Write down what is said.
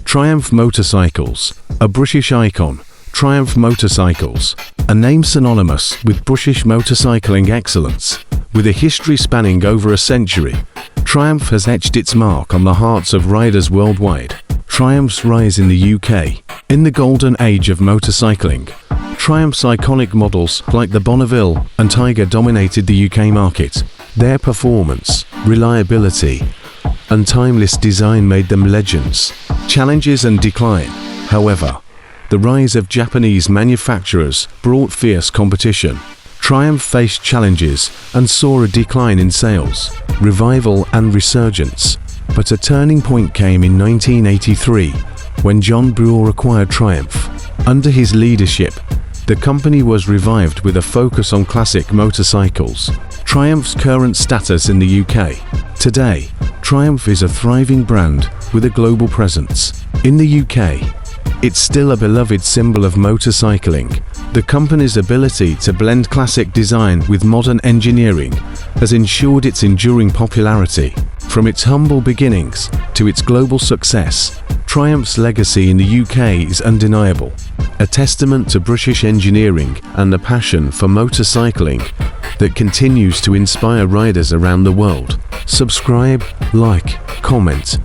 Triumph Motorcycles, a British icon. Triumph Motorcycles, a name synonymous with British motorcycling excellence. With a history spanning over a century, Triumph has etched its mark on the hearts of riders worldwide. Triumph's rise in the UK. In the golden age of motorcycling, Triumph's iconic models like the Bonneville and Tiger dominated the UK market. Their performance, reliability, and timeless design made them legends. Challenges and decline. However, the rise of Japanese manufacturers brought fierce competition. Triumph faced challenges and saw a decline in sales, revival and resurgence. But a turning point came in 1983 when John Brewer acquired Triumph. Under his leadership, the company was revived with a focus on classic motorcycles. Triumph's current status in the UK. Today, Triumph is a thriving brand with a global presence. In the UK, it's still a beloved symbol of motorcycling. The company's ability to blend classic design with modern engineering has ensured its enduring popularity. From its humble beginnings to its global success, Triumph's legacy in the UK is undeniable, a testament to British engineering and a passion for motorcycling that continues to inspire riders around the world. Subscribe, like, comment,